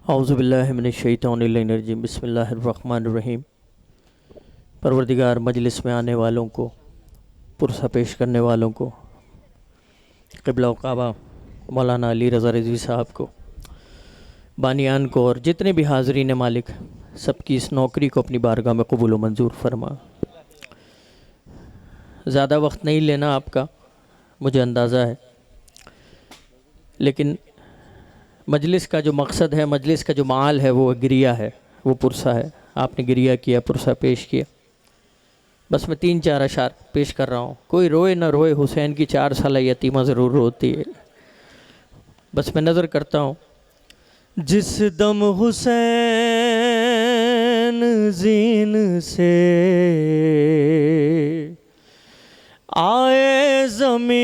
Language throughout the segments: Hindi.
औज़ुबिल्लाहि मिनश्शैतानिर्रजीम बिस्मिल्लाहिर्रहमानिर्रहीम। परवरदिगार मजलिस में आने वालों को, पुरसा पेश करने वालों को, क़िबला व काबा मौलाना अली रज़ा रिज़वी साहब को, बानियान को और जितने भी हाज़रीन मालिक, सबकी इस नौकरी को अपनी बारगाह में कबूल व मंजूर फरमा। ज़्यादा वक्त नहीं लेना आपका, मुझे अंदाज़ा है, लेकिन मजलिस का जो मकसद है, मजलिस का जो माल है, वो गिरिया है, वो पुरसा है। आपने गिरिया किया, पुरसा पेश किया। बस मैं 3-4 अशार पेश कर रहा हूँ। कोई रोए ना रोए, हुसैन की 4 साल यतीमा ज़रूर रोती है। बस मैं नज़र करता हूँ। जिस दम हुसैन जीन से आए ज़मीन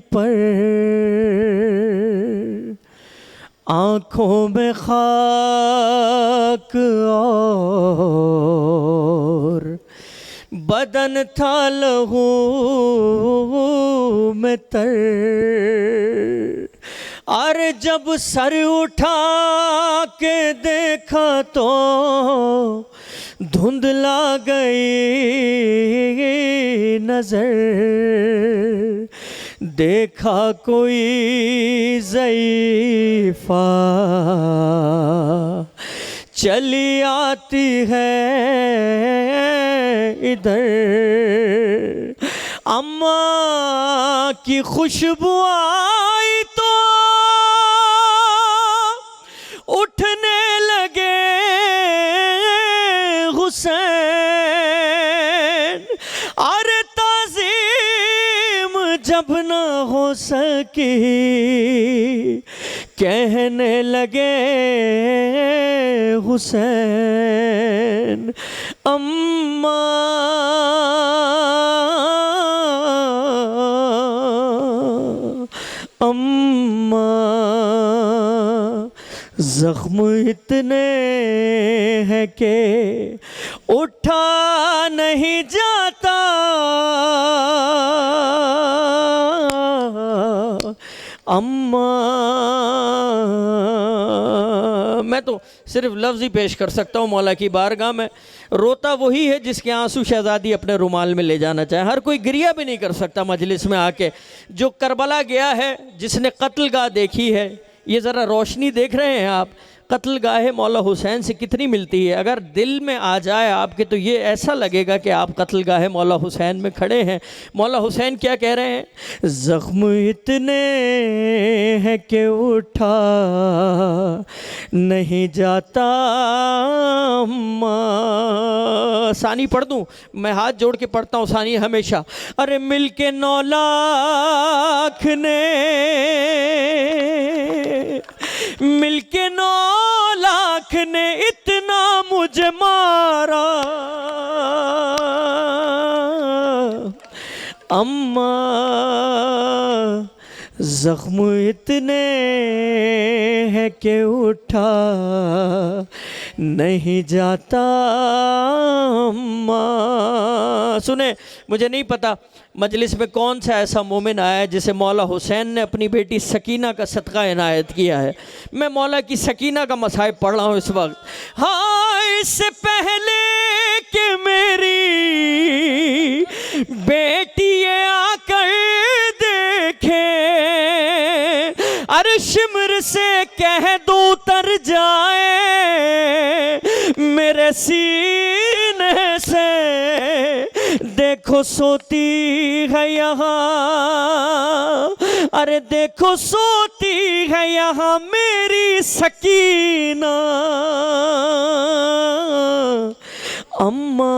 पर, आँखों में खाक और बदन था लहू में तर। अरे जब सर उठा के देखा तो धुंधला गई नजर। देखा कोई ज़ईफ़ा चली आती है इधर। अम्मा की खुशबू आई तो उठने लगे हुसैन। अरे ताज़ीम जब न हो सकी, कहने लगे हुसैन अम्मा। अम्मा ज़ख्म इतने हैं कि उठा नहीं जाता। अम्मा, मैं तो सिर्फ लफ्ज़ ही पेश कर सकता हूँ मौला की बारगाह में। रोता वही है जिसके आंसू शहज़ादी अपने रुमाल में ले जाना चाहे। हर कोई गिरिया भी नहीं कर सकता मजलिस में आके। जो करबला गया है, जिसने कत्लगाह देखी है, ये ज़रा रोशनी देख रहे हैं आप, कत्लगाह मौला हुसैन से कितनी मिलती है। अगर दिल में आ जाए आपके तो ये ऐसा लगेगा कि आप कत्लगाह मौला हुसैन में खड़े हैं। मौला हुसैन क्या कह रहे हैं? ज़ख्म इतने हैं कि उठा नहीं जाता अम्मा। सानी पढ़ दूँ? मैं हाथ जोड़ के पढ़ता हूँ सानी हमेशा। अरे मिल के 9 लाख ने, मिलके 9 लाख ने इतना मुझे मारा। अम्मा ज़ख्म इतने हैं कि उठा नहीं जाता अम्मा। सुने, मुझे नहीं पता मजलिस में कौन सा ऐसा मोमिन आया है जिसे मौला हुसैन ने अपनी बेटी सकीना का सदका इनायत किया है। मैं मौला की सकीना का मसाइब पढ़ रहा हूँ इस वक्त। हाँ, इससे पहले कि मेरी बेटी ये आकर देखे, अरे शिमर से कह दूं तर जाए मेरे सीने से। देखो सोती है यहाँ, अरे देखो सोती है यहाँ मेरी सकीना। अम्मा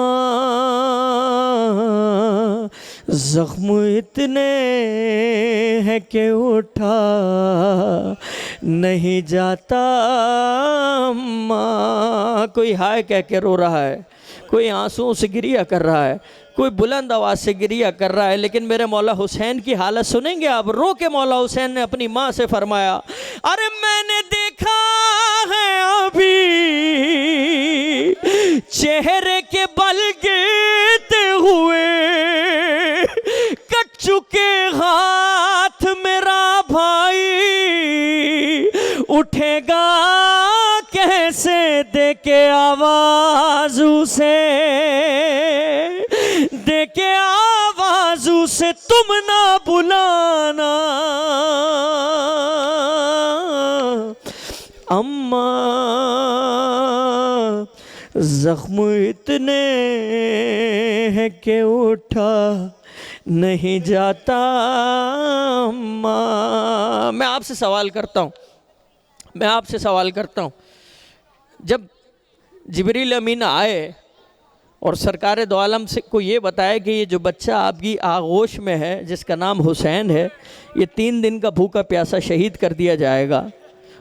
ज़ख्म इतने हैं कि उठा नहीं जाता अम्मा। कोई हाय कह के रो रहा है, कोई आंसुओं से गिरिया कर रहा है, कोई बुलंद आवाज़ से गिरिया कर रहा है। लेकिन मेरे मौला हुसैन की हालत सुनेंगे आप? रो के मौला हुसैन ने अपनी माँ से फरमाया, अरे मैंने देखा है अभी चेहरे के बल गिरते हुए, कट चुके हाथ मेरा भाई उठ आवाज़ से, देके आवाज़ से तुम ना बुलाना अम्मा, जख्म इतने हैं कि उठा नहीं जाता अम्मा। मैं आपसे सवाल करता हूँ, जब जिब्रील अमीन आए और सरकार दो आलम से को ये बताया कि ये जो बच्चा आपकी आगोश में है जिसका नाम हुसैन है, ये 3 दिन का भूखा प्यासा शहीद कर दिया जाएगा,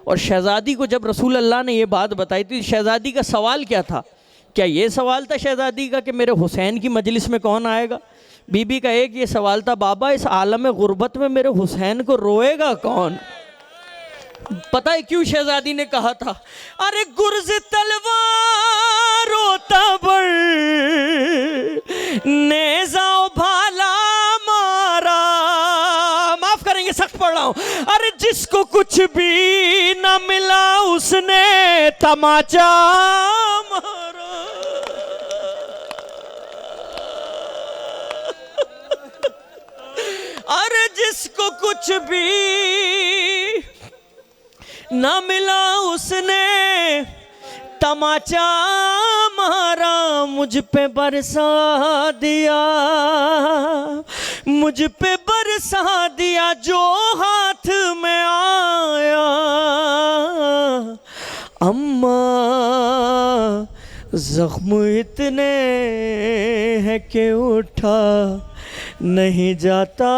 और शहज़ादी को जब रसूल अल्लाह ने ये बात बताई तो शहज़ादी का सवाल क्या था? क्या ये सवाल था शहज़ादी का कि मेरे हुसैन की मजलिस में कौन आएगा? बीबी का एक ये सवाल था, बाबा इस आलम गुर्बत में मेरे हुसैन को रोएगा कौन? पता है क्यों शहज़ादी ने कहा था? अरे गुर्ज तलवार रोता बड़, नेज़ा भाला मारा, माफ करेंगे सख्त पढ़ रहा हूं, अरे जिसको कुछ भी न मिला उसने तमाचा मारा। अरे जिसको कुछ भी ना मिला उसने तमाचा मारा, मुझ पे बरसा दिया, मुझ पे बरसा दिया जो हाथ में आया अम्मा, जख्म इतने हैं कि उठा नहीं जाता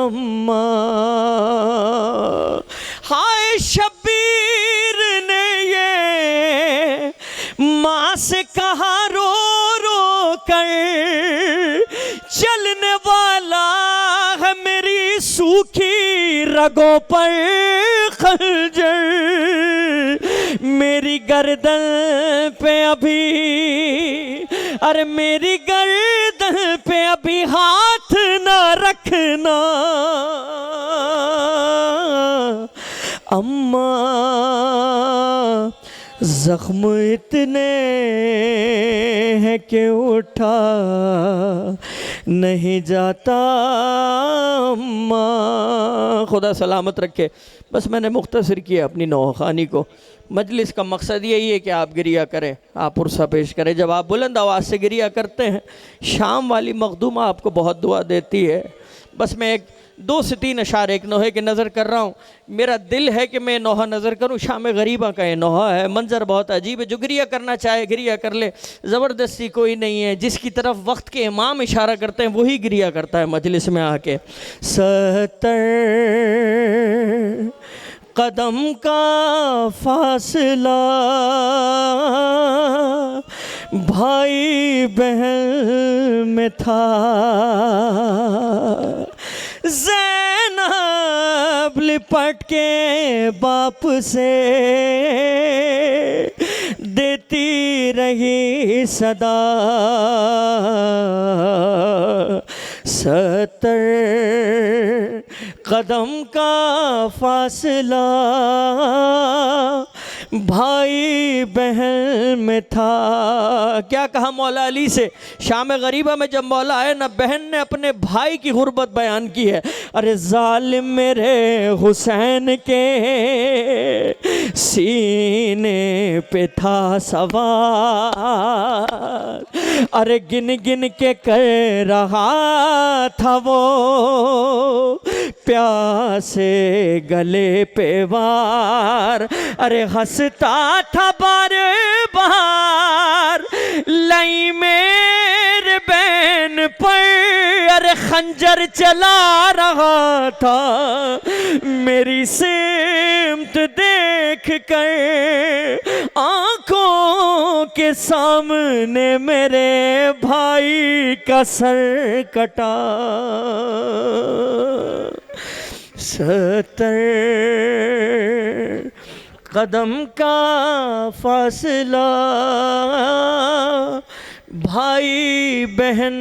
अम्मा। हाय शबीर ने ये माँ से कहा रो रो कर, चलने वाला है मेरी सूखी रगों पर खंजर, मेरी गर्दन पे अभी, अरे मेरी गर्दन पे अभी हाथ ना रखना अम्मा, जख्म इतने हैं कि उठा नहीं जाता अम्मा। खुदा सलामत रखे। बस मैंने मुख्तसर किया अपनी नौखानी को। मजलिस का मकसद यही है कि आप गिरिया करें, आप पुरसा पेश करें। जब आप बुलंद आवाज़ से गिरिया करते हैं, शाम वाली मखदूमा आपको बहुत दुआ देती है। बस मैं एक 2 से 3 अशार एक नोहे की नज़र कर रहा हूँ। मेरा दिल है कि मैं नोहा नज़र करूँ। शाम गरीबा का ये नोहा है, मंज़र बहुत अजीब है। जो गिरिया करना चाहे गिरिया कर ले, ज़बरदस्ती कोई नहीं है। जिसकी तरफ वक्त के इमाम इशारा करते हैं वही गिरिया करता है मजलिस में आके। 70 कदम का फासला भाई बहन में था, ज़ैनब लिपट के बाप से देती रही सदा। 70 कदम का फासला भाई बहन में था। क्या कहा मौला अली से शाम गरीबा में जब मौला आए ना, बहन ने अपने भाई की गुर्बत बयान की है। अरे जालिम मेरे हुसैन के सीने पे था सवार, अरे गिन गिन के कर रहा था वो प्यासे गले पे वार। अरे हंसता था बार बार लाई मेरे बहन पर, अरे खंजर चला रहा था मेरी सिमत देख कर। आंखों के सामने मेरे भाई का सर कटा। 70 कदम का फासला भाई बहन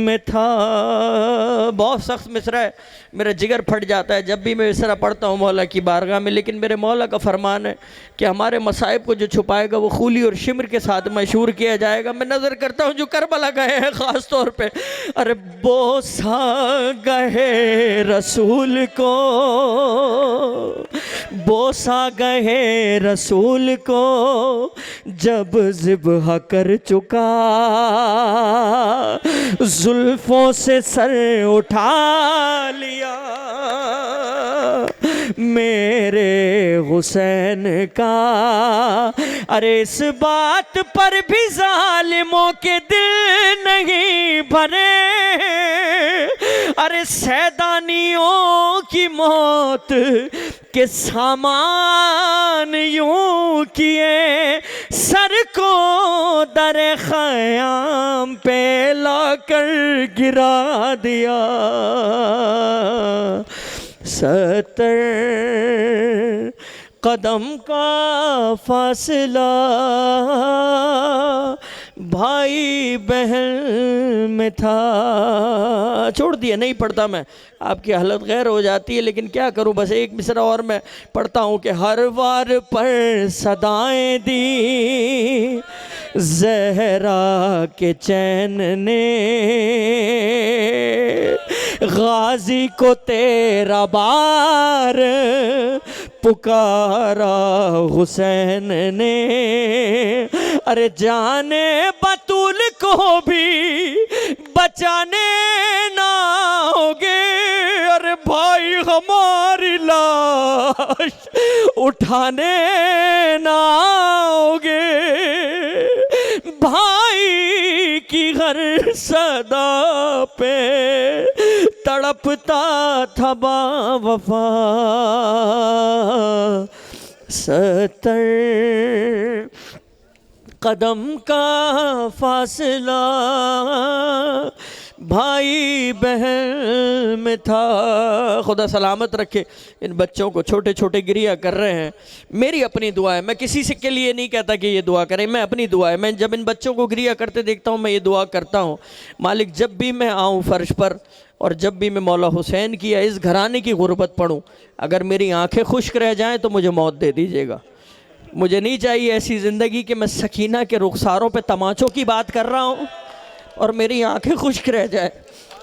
में था। बहुत सख्त मिसरा है, मेरा जिगर फट जाता है जब भी मैं मिसरा पढ़ता हूँ मौला की बारगाह में। लेकिन मेरे मौला का फरमान है कि हमारे मसाइब को जो छुपाएगा वो खूली और शिमर के साथ मशहूर किया जाएगा। मैं नज़र करता हूँ जो करबला गए हैं ख़ास तौर पे, अरे बोसा गए रसूल को, बोसा गए रसूल को जब ज़िब्हा कर चुका, जुल्फों से सर उठा लिया मेरे हुसैन का। अरे इस बात पर भी जालिमों के दिल नहीं भरे, अरे सैदानियों की मौत के सामान यूं किए, सर को दर ख़याम पे लाकर गिरा दिया। 70 कदम का फासला भाई बहन में था। छोड़ दिया, नहीं पढ़ता मैं, आपकी हालत गैर हो जाती है, लेकिन क्या करूं, बस एक मिसरा और मैं पढ़ता हूं कि हर वार पर सदाएं दी ज़हरा के चैन ने, गाजी को तेरा बार पुकारा हुसैन ने। अरे जाने बतूल को भी बचाने ना होगे, अरे भाई हमारी लाश उठाने ना होगे, भाई की हर सदा पे तड़पता था बावफा। 70 कदम का फासला भाई बहन में था। खुदा सलामत रखे इन बच्चों को, छोटे छोटे गिरिया कर रहे हैं। मेरी अपनी दुआ है, मैं किसी से के लिए नहीं कहता कि ये दुआ करें, मैं अपनी दुआ है। मैं जब इन बच्चों को गिरिया करते देखता हूँ मैं ये दुआ करता हूँ, मालिक जब भी मैं आऊँ फर्श पर और जब भी मैं मौला हुसैन की या इस घराने की गुर्बत पढ़ूँ, अगर मेरी आंखें खुश्क रह जाएँ तो मुझे मौत दे दीजिएगा। मुझे नहीं चाहिए ऐसी ज़िंदगी कि मैं सकीना के रुखसारों पे तमाचों की बात कर रहा हूँ और मेरी आंखें खुश्क रह जाए।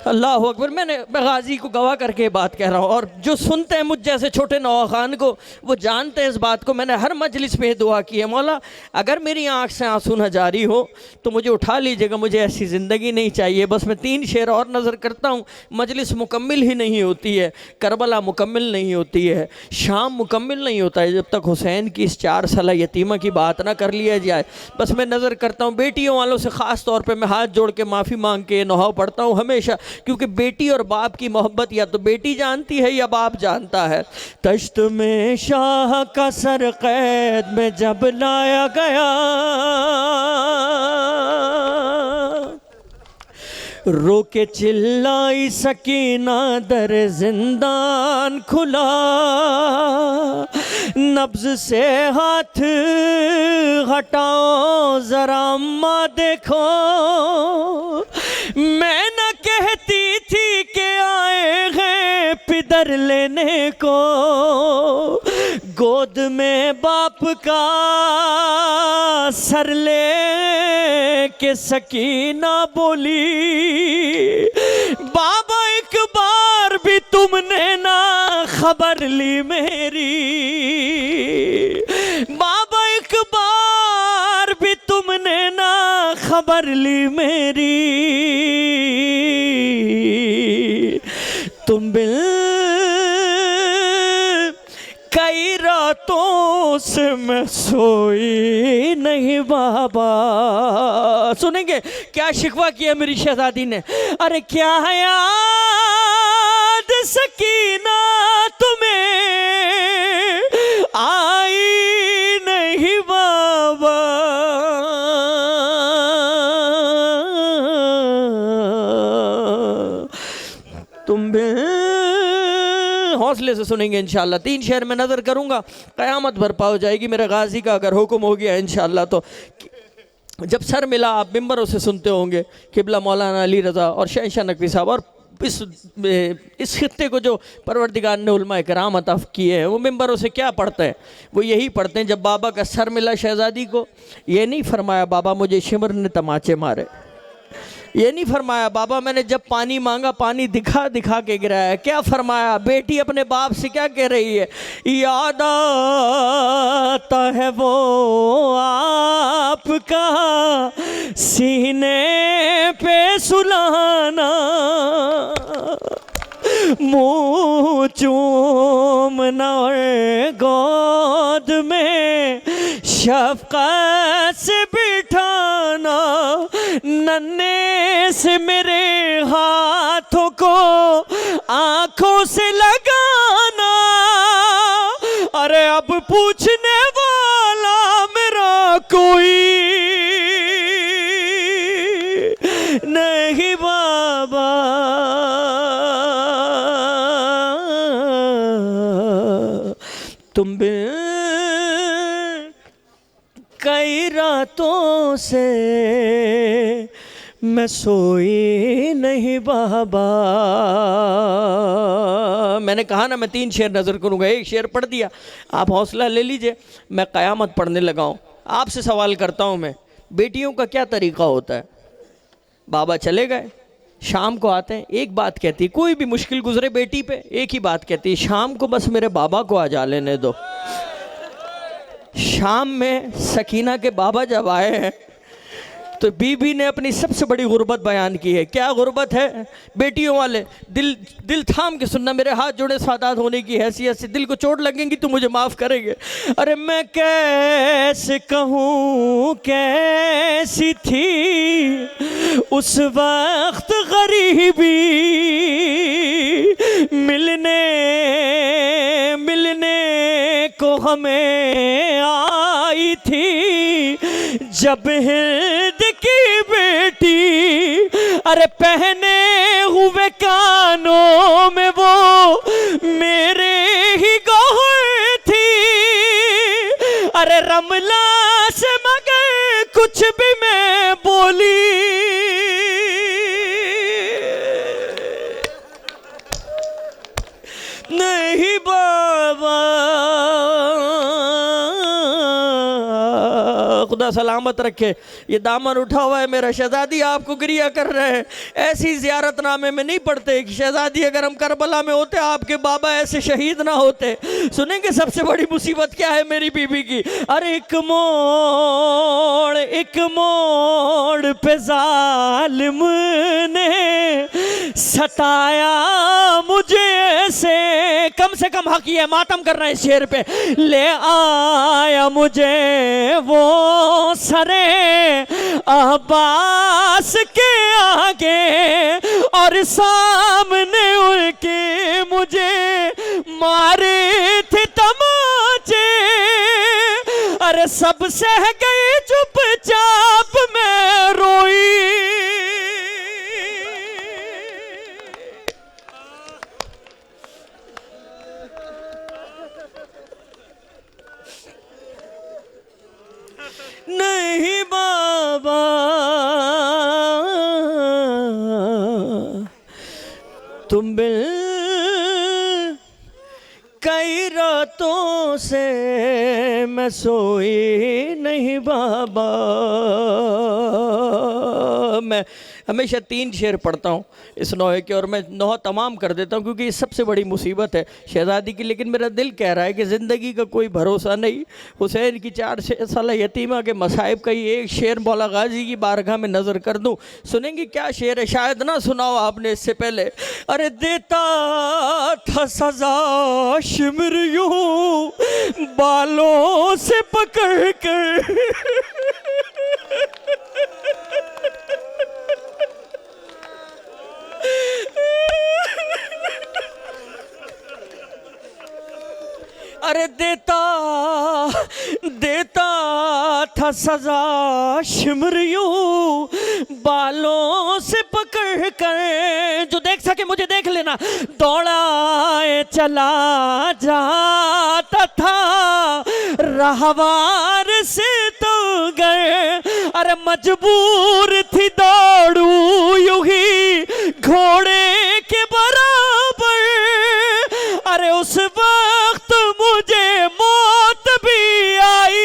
अल्लाह अकबर। मैं गाजी को गवाह करके बात कह रहा हूँ, और जो सुनते हैं मुझ जैसे छोटे नौखान को वो जानते हैं इस बात को। मैंने हर मजलिस में दुआ की है, मौला अगर मेरी आँख से आंसू न जारी हो तो मुझे उठा लीजिएगा, मुझे ऐसी ज़िंदगी नहीं चाहिए। बस मैं 3 शेर और नज़र करता हूँ, मजलिस मुकम्मिल ही नहीं होती है, करबला मुकम्मिल नहीं होती है, शाम मुकम्मिल नहीं होता है जब तक हुसैन की इस 4 साला यतीमा की बात ना कर लिया जाए। बस मैं नज़र करता हूँ बेटियों वालों से ख़ास तौर पर मैं हाथ जोड़ के माफ़ी मांग के नौहाव पढ़ता हूँ हमेशा, क्योंकि बेटी और बाप की मोहब्बत या तो बेटी जानती है या बाप जानता है। तश्त में शाह का सर कैद में जब लाया गया, रो के चिल्लाई सकीना दर जिंदान खुला, नब्ज से हाथ हटाओ जरा अम्मा देखो, मैं न कहती थी कि आए हैं पिदर लेने को, गोद में बाप का सर ले के सकीना बोली, बाबा एक बार भी तुमने ना खबर ली मेरी, बाबा एक बार भी तुमने ना खबर ली मेरी, तुम बिन कई रातों से मैं सोई नहीं बाबा। सुनेंगे क्या शिकवा किया मेरी शहजादी ने, अरे क्या है याद सकीना तुम्हें आई नहीं बाबा, तुम भी हौसले से सुनेंगे इंशाअल्लाह। 3 शेर में नज़र करूँगा, क़यामत बर्पा हो जाएगी मेरे गाजी का अगर हुक्म हो गया इंशाअल्लाह। तो जब सर मिला, आप मिंबरों से सुनते होंगे, किबला मौलाना अली रज़ा और शहंशाह नकवी साहब, और इस खित्ते को जो परवरदिगार ने उलमा कराम अता किए हैं, वो मिंबरों से क्या पढ़ते हैं? वो यही पढ़ते हैं, जब बाबा का सर मिला शहज़ादी को, ये नहीं फरमाया बाबा मुझे शिमर ने तमाचे मारे, ये नहीं फरमाया बाबा मैंने जब पानी मांगा पानी दिखा दिखा के गिराया। क्या फरमाया? बेटी अपने बाप से क्या कह रही है? याद आता है वो आपका सीने पे सुलाना, मुँह चूमना और गोद में शफ़क़त से बिठाना, नन्हे से मेरे हाथों को आँखों से लगाना। अरे अब पूछने वाला मेरा कोई नहीं बाबा, तुम बिन कई रातों से मैं सोई नहीं बाबा। मैंने कहा ना मैं 3 शेर नज़र करूँगा, 1 शेर पढ़ दिया, आप हौसला ले लीजिए, मैं क़यामत पढ़ने लगा हूँ। आपसे सवाल करता हूँ मैं, बेटियों का क्या तरीक़ा होता है? बाबा चले गए, शाम को आते हैं, एक बात कहती है, कोई भी मुश्किल गुजरे बेटी पे, एक ही बात कहती है, शाम को बस मेरे बाबा को आ जा लेने दो। शाम में सकीना के बाबा जब आए हैं तो बीबी ने अपनी सबसे बड़ी गुर्बत बयान की है। क्या गुर्बत है? बेटियों वाले दिल थाम के सुनना, मेरे हाथ जोड़े सादात होने की हैसियत से, दिल को चोट लगेंगी तो मुझे माफ़ करेंगे। अरे मैं कैसे कहूँ कैसी थी उस वक्त गरीबी, मिलने को हमें आई थी जब हिंद की बेटी। अरे पहने हुए कानों में वो मेरे ही गौहर थी। अरे रमला से मगर कुछ भी मैं बोली, नहीं बाबा। खुदा सलामत रखे, ये दामन उठा हुआ है मेरा, शहजादी आपको गिरिया कर रहे हैं। ऐसी ज़ियारतनामे में नहीं पढ़ते कि शहजादी अगर हम करबला में होते आपके बाबा ऐसे शहीद ना होते। सुनेंगे सबसे बड़ी मुसीबत क्या है मेरी बीबी की? अरे एक मोड़ पे जालिम ने सताया मुझे ऐसे, कम से कम हक ये मातम कर रहे हैं शेर पे, ले आया मुझे वो सरे अब्बास के आगे और सामने उनके मुझे मारे थे तमाचे। अरे सब सह गए चुपचाप, मैं रोई। नहीं बाबा, तुम बिन कई रातों से मैं सोई नहीं बाबा। मैं हमेशा 3 शेर पढ़ता हूँ इस नौहे के, और मैं नौहा तमाम कर देता हूँ क्योंकि ये सबसे बड़ी मुसीबत है शहज़ादी की। लेकिन मेरा दिल कह रहा है कि ज़िंदगी का कोई भरोसा नहीं। हुसैन की 4 साल यतीमा के मसाइब का ये एक शेर मौला गाजी की बारगाह में नज़र कर दूँ। सुनेंगे क्या शेर है? शायद ना सुनाओ आपने इससे पहले। अरे देता था सज़ा शिमर यूं बालों से पकड़ कर, अरे देता था सजा शिमर यूं बालों से पकड़ कर, जो देख सके मुझे देख लेना, दौड़ाए चला जाता था रहवार से तो गए। अरे मजबूर थी दौड़ू यूं ही घोड़े के बराबर, अरे उस वक्त मुझे मौत भी आई।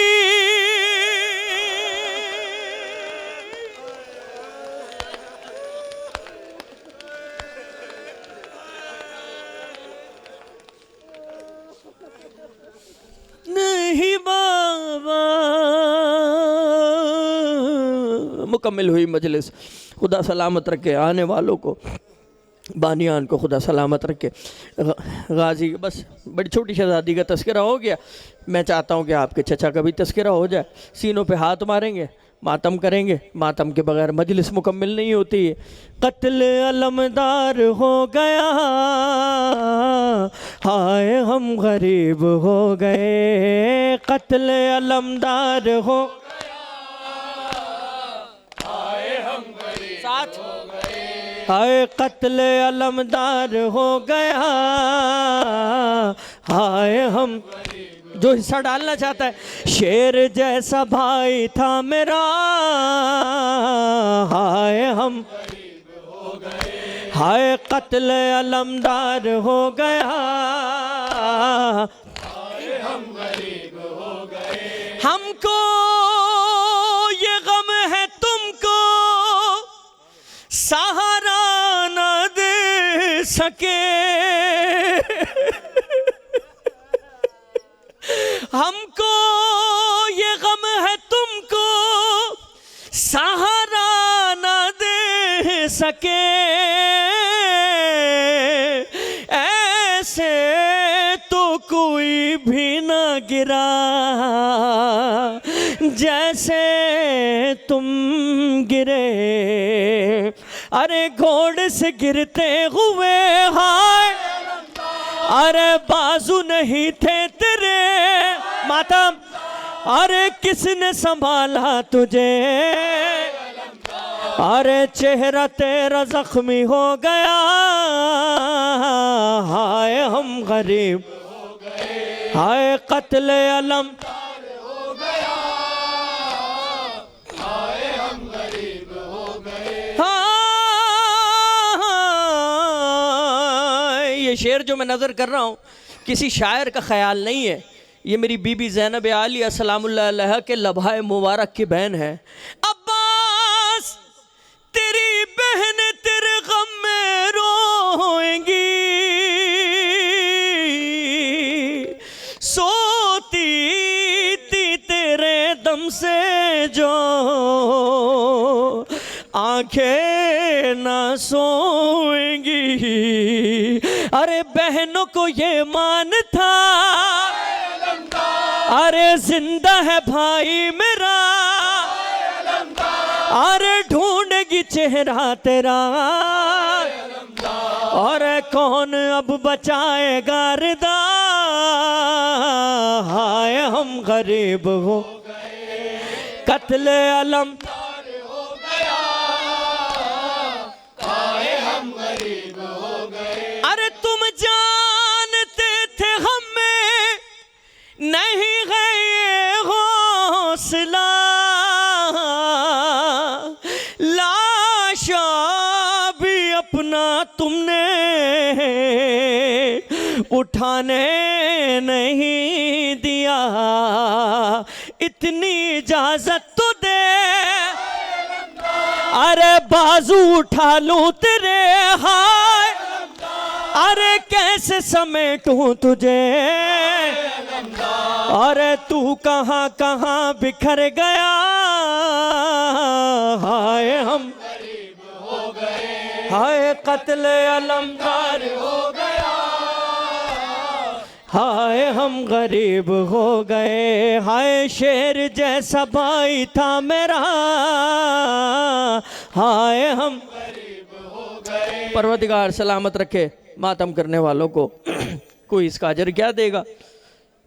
नहीं बाबा। मुकम्मल हुई मजलिस। खुदा सलामत रखे आने वालों को, बानियान को खुदा सलामत रखे। गाजी बस बड़ी छोटी शहजादी का तस्करा हो गया। मैं चाहता हूँ कि आपके चचा का भी तस्करा हो जाए। सीनों पे हाथ मारेंगे, मातम करेंगे। मातम के बगैर मजलिस मुकम्मल नहीं होती है। कत्ल अलमदार हो गया, हाय हम गरीब हो गए। कत्ल अलमदार हो गया, हाय हम गरीब हो गए। हाय कत्ल अलमदार हो गया, हाय हम। जो हिस्सा डालना चाहता है, शेर जैसा भाई था मेरा, हाय हम गरीब हो गए। हाय कत्ल अलमदार हो गया, हाय हम गरीब हो गए। हमको ये गम है तुमको सहारा न दे सके। हमको ये गम है तुमको सहारा न दे सके। ऐसे तो कोई भी न गिरा जैसे तुम गिरे। अरे घोड़े से गिरते हुए हाय, अरे बाजू नहीं थे तेरे मातम, अरे किसने संभाला तुझे। अरे चेहरा तेरा जख्मी हो गया, हाय हम गरीब हो गए। हाय कत्ल अलम हो गया, हाय हम गरीब हो गए। हाँ, ये शेर जो मैं नज़र कर रहा हूँ किसी शायर का ख्याल नहीं है। ये मेरी बीबी ज़ैनब आलिया सलामुल्लाह अलैहा के लम्हाए मुबारक की बहन है। अब्बास तेरी बहन तेरे गम में रोएंगी, सोती थी तेरे दम से जो आंखें ना सोएंगी। अरे बहनों को ये मान था, अरे जिंदा है भाई मेरा, अरे ढूंढेगी चेहरा तेरा। और कौन अब बचाएगा रिदा, हाय हम गरीब हो गए। कत्ल अलम हो गया, हाय हम गरीब हो गए। अरे तुम जानते थे हमें नहीं गए हौसला, लाशा भी अपना तुमने उठाने नहीं दिया। इतनी इजाजत तो दे, अरे बाजू उठा लूं तेरे हाय, अरे कैसे समेटूं तुझे। अरे तू कहाँ कहाँ बिखर गया, हाय हम गरीब हो गए। हाय कत्ल अलमदार हो गया, हाय हम गरीब हो गए। हाय शेर जैसा भाई था मेरा, हाय हम गरीब हो गए। परवरदिगार सलामत रखे मातम करने वालों को। कोई इसका अजर क्या देगा,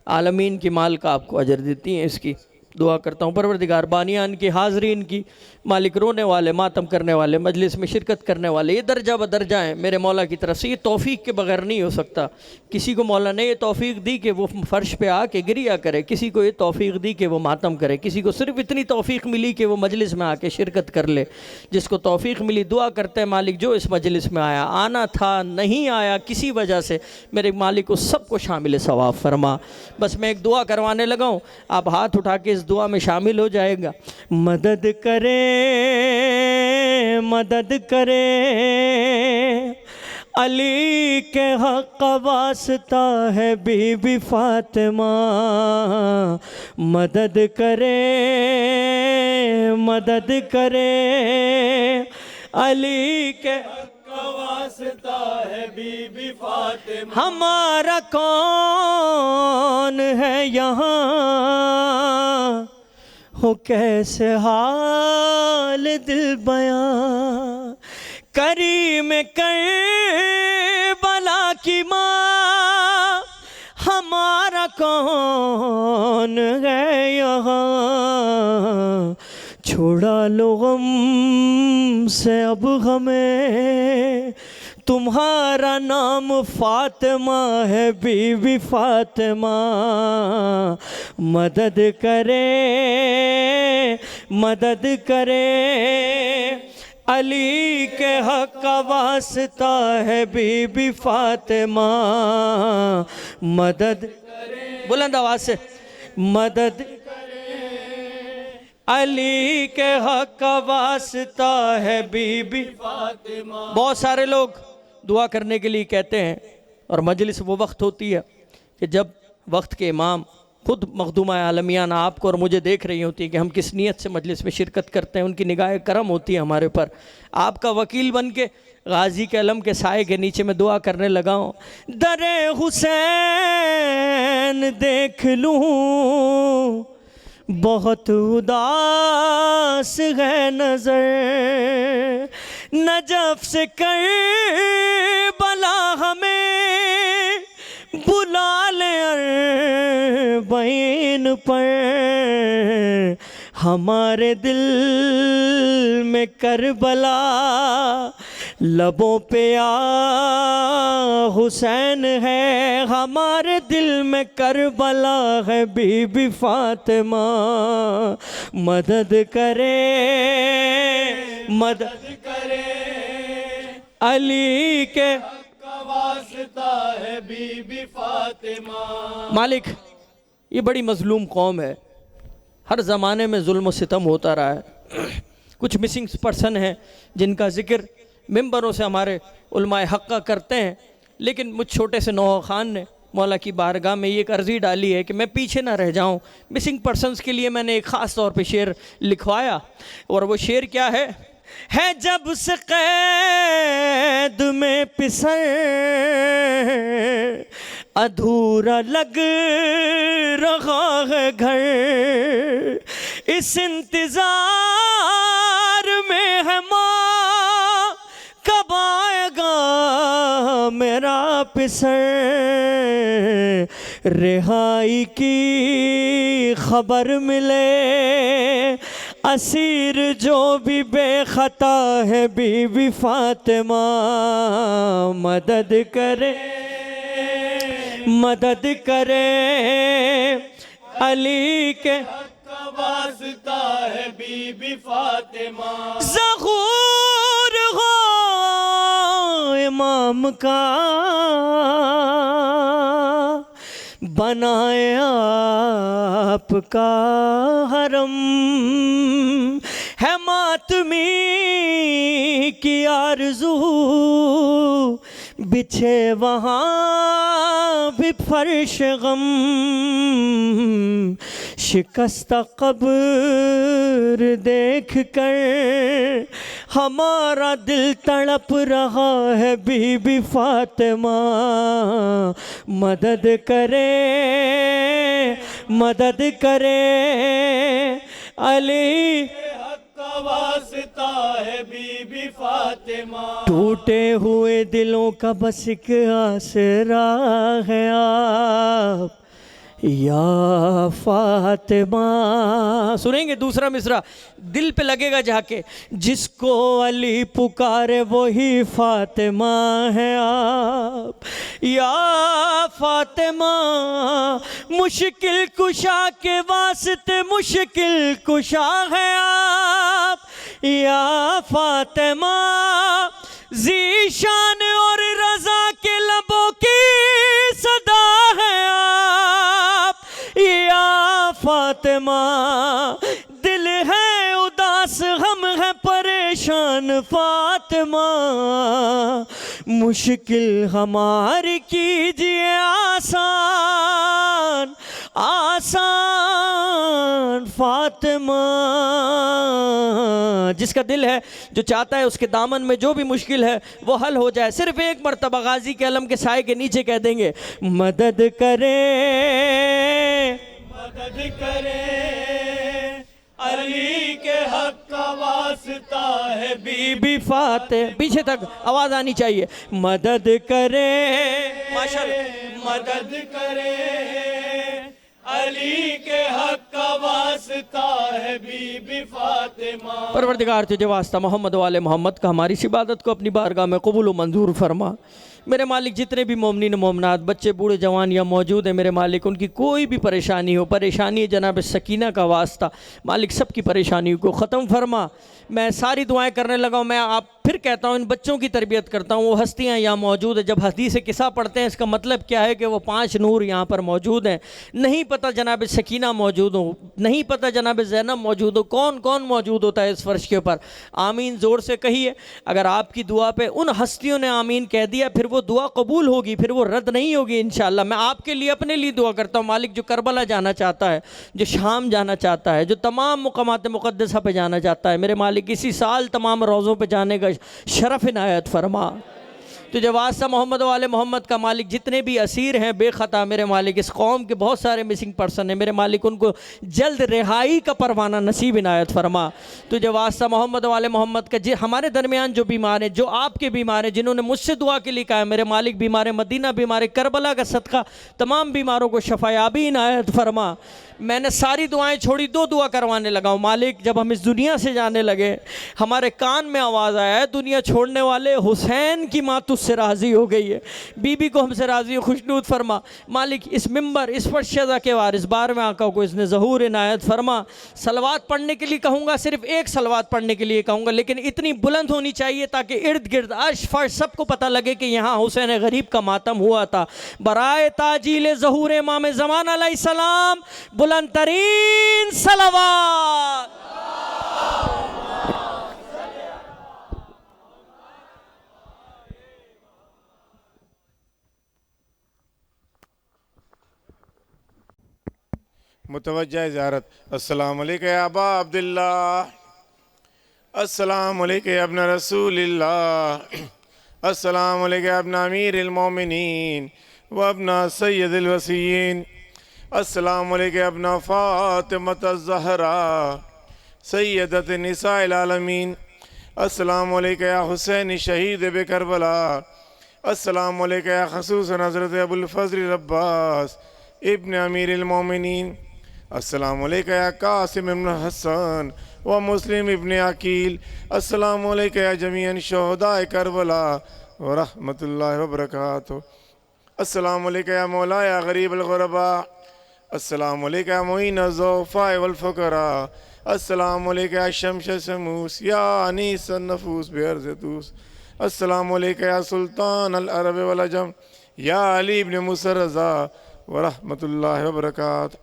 आलमीन की माल का आपको अजर देती हैं इसकी। दुआ करता हूँ परवरदिगार बानियान की, हाजरीन की, मालिक रोने वाले, मातम करने वाले, मजलिस में शिरकत करने वाले, ये दर्जा ब दर्जा है मेरे मौला की तरफ से। ये तौफीक के बगैर नहीं हो सकता। किसी को मौला ने ये तौफीक दी कि वो फ़र्श पे आके गिरिया करे, किसी को ये तौफीक दी कि वो मातम करे, किसी को सिर्फ इतनी तौफीक मिली कि वो मजलिस में आके शिरकत कर ले। जिसको तौफीक मिली दुआ करते हैं मालिक जो इस मजलिस में आया, आना था नहीं आया किसी वजह से, मेरे मालिक को सबको शामिल सवाब फरमा। बस मैं एक दुआ करवाने लगा हूँ, आप हाथ उठा के इस दुआ में शामिल हो जाएगा। मदद करे, मदद करे, अली के हक़ वास्ता है बीबी फातिमा। मदद करे, मदद करे, अली के वास्ता है बीबी फातिमा। हमारा कौन है यहाँ, हो कैसे हाल दिल बयां, करीम करबला की माँ। हमारा कौन है यहाँ, छोड़ा लो गम से अब हमें, तुम्हारा नाम फातिमा है बीबी फातिमा। मदद करे, मदद करे, अली के हक़ का वास्ता है बीबी फातिमा। मदद करे, बुलंद आवाज़ से, मदद अली के हक़ का वास्ता है बीबी फातिमा। बहुत सारे लोग दुआ करने के लिए कहते हैं, और मजलिस वो वक्त होती है कि जब वक्त के इमाम खुद मखदूमा आलमियान आपको और मुझे देख रही होती है कि हम किस नीयत से मजलिस में शिरकत करते हैं। उनकी निगाह करम होती है हमारे पर। आपका वकील बन के गाजी के अलम के साए के नीचे मैं दुआ करने लगा हूँ। दरे हुसैन देख लूँ, बहुत उदास है नजर, नजफ से करबला हमें बुला ले अरबईन पर। हमारे दिल में करबला, लबों पे आ हुसैन है। हमारे दिल में करबला है बीबी फातिमा। मदद करे, मदद करे, अली के वास्ता है बीबी फातिमा। मालिक ये बड़ी मजलूम कौम है, हर ज़माने में जुल्म सितम होता रहा है। कुछ मिसिंग पर्सन हैं जिनका जिक्र मेंबरों से हमारे उलमाए हक़्क़ा करते हैं, लेकिन मुझ छोटे से नौहा ख़ान ने मौला की बारगाह में ये एक अर्ज़ी डाली है कि मैं पीछे ना रह जाऊं। मिसिंग पर्सनस के लिए मैंने एक ख़ास तौर पे शेर लिखवाया, और वो शेर क्या है जब से कैद में पिसर अधूरा लग रहा है घर, इस इंतज़ार में है माँ कब आएगा मेरा पिसर। रिहाई की खबर मिले, असीर जो भी बेखता है बीबी फातिमा। मदद करे, मदद करे, अली के वास्ता है बीबी फातिमा। ज़हूर हो इमाम का, बनाए आपका हरम, है मातमी की आरज़ू, बिछे वहाँ भी फर्श गम। शिकस्ता कब्र देख कर हमारा दिल तड़प रहा है बीबी फातिमा। मदद करे, मदद करे, अली वास्ता है बीबी फातिमा। टूटे हुए दिलों का बस एक आसरा है आप, या फातिमा। सुनेंगे दूसरा मिसरा, दिल पे लगेगा जाके। जिसको अली पुकारे वही फातिमा है आप। या फातिमा मुश्किल कुशा के वास्ते मुश्किल कुशा है आप। या फातिमा ज़ीशान और रज़ा के लबों की सदा है आप। या फातिमा दिल है उदास हम है परेशान फातिमा। मुश्किल हमारी कीजिए आसान आसान फातिमा। जिसका दिल है, जो चाहता है उसके दामन में जो भी मुश्किल है वो हल हो जाए, सिर्फ एक मरतबा गाजी के अलम के साए के नीचे कह देंगे मदद करे अली के हक का वास्ता है बीबी फातिमा। पीछे तक आवाज आनी चाहिए। मदद करे माशाअल्लाह, मदद करे अली के हक का वास्ता है बीबी फातिमा। परवरदिगार तुझे वास्ता मोहम्मद वाले मोहम्मद का हमारी इस इबादत को अपनी बारगाह में कबूल व मंजूर फरमा। मेरे मालिक जितने भी मोमिनीन मोमनात बच्चे बूढ़े जवान या मौजूद हैं मेरे मालिक, उनकी कोई भी परेशानी हो, परेशानी है जनाब सकीना का वास्ता, मालिक सबकी परेशानियों को ख़त्म फरमा। मैं सारी दुआएं करने लगा हूँ। मैं आप फिर कहता हूँ इन बच्चों की तरबियत करता हूँ, वो हस्तियाँ यहाँ मौजूद है। जब हदीस किस्सा पढ़ते हैं इसका मतलब क्या है कि वो 5 नूर यहाँ पर मौजूद हैं। नहीं पता जनाब सकीना मौजूद हो, नहीं पता जनाब ज़ैनब मौजूद हो, कौन कौन मौजूद होता है इस फर्श के ऊपर। आमीन ज़ोर से कहिए। अगर आपकी दुआ पे उन हस्तियों ने आमीन कह दिया फिर वो दुआ कबूल होगी, फिर वो रद्द नहीं होगी इंशाअल्लाह। मैं आपके लिए अपने लिए दुआ करता हूँ मालिक, जो करबला जाना चाहता है, जो शाम जाना चाहता है, जो तमाम मुक़ामात मुक़द्दसा पे जाना चाहता है, मेरे मालिक इसी साल तमाम रोज़ों पे जाने का शरफ़ इनायत फरमा। तुझे वास्ता मोहम्मद वाले मोहम्मद का मालिक, जितने भी असीर हैं बेख़ता मेरे मालिक, इस कौम के बहुत सारे मिसिंग पर्सन हैं मेरे मालिक, उनको जल्द रिहाई का परवाना नसीब इनायत फरमा। तुझे वास्ता मोहम्मद वाले मोहम्मद का हमारे दरमियान जो बीमार हैं, जो आपके बीमार हैं, जिन्होंने मुझसे दुआ के लिए कहा है मेरे मालिक, बीमार मदीना, बीमार करबला का सदका तमाम बीमारों को शफायाबी इनायत फरमा। मैंने सारी दुआएं छोड़ी, 2 दुआ करवाने लगा हूँ मालिक। जब हम इस दुनिया से जाने लगे हमारे कान में आवाज़ आया है, दुनिया छोड़ने वाले हुसैन की माँ तुझसे राज़ी हो गई है, बीबी को हमसे राज़ी हो, खुशनूद फरमा मालिक। इस मिंबर इस पर शज़ा के वारिस 12वें आका को इसने ज़हूर इनायत फरमा। सलवात पढ़ने के लिए कहूँगा, सिर्फ एक सलवात पढ़ने के लिए कहूँगा, लेकिन इतनी बुलंद होनी चाहिए ताकि इर्द गिर्द अर्श फर्श सबको पता लगे कि यहाँ हुसैन गरीब का मातम हुआ था। बराए ताजील ज़हूर इमाम ज़मान अलैहिस्सलाम बुलंद तरीन सलवात। मुतवज्जा ज़ियारत। अस्सलाम अलैका या अबा अब्दुल्ला, अस्सलाम अलैका या इब्न रसूलिल्लाह, अस्सलाम अलैका या इब्न अमीरिल मोमिनीन व इब्न सय्यदिल वसीयीन, अस्सलाम अलैका या इब्न फातिमत ज़हरा सय्यदत निसाइल आलमीन, अस्सलाम अलैका या हुसैन शहीद बे करबला, अस्सलाम अलैका या खसूसन हज़रत अबुल फ़ज़ल अब्बास इब्न अमीरिल मोमिनीन, अस्सलामु अलैका या कासिम इब्न हसन व मुस्लिम इब्न अकील, अस्सलामु अलैका या जमीअन शुहदाए करबला व रहमतुल्लाहि व बरकातुहू, अस्सलामु अलैका या मौला या गरीब अल गुरबा, अस्सलामु अलैका या मुईन ज़ुफ़ा वल फ़ुक़रा, अस्सलामु अलैका या शम्स शमूस या अनीस नफूस बेअर्ज़ तूस, अस्सलामु अलैका या सुल्तान अल अरब वल अजम या अली इब्न मूसा रज़ा व रहमतुल्लाहि व बरकातुहू,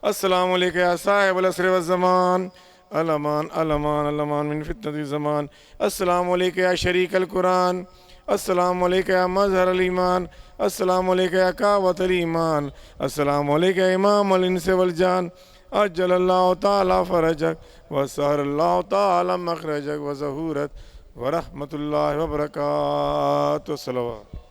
अस्सलामु अलैका या साहिबुल असर व ज़मान अलमान अलमान अलमान मिन फितनतिज़ ज़मान, अस्सलामु अलैका या शरीक अल कुरान, अस्सलामु अलैका या मज़हर अल ईमान, अस्सलामु अलैका या कावत अल ईमान, अस्सलामु अलैका या इमाम अल इंस वल जान, अज्जलल्लाहु तआला फ़रजक व सहरल्लाहु तआला मख़रजक व ज़हूरत व रहमतुल्लाहि व बरकातुहू। सल्लल्लाहु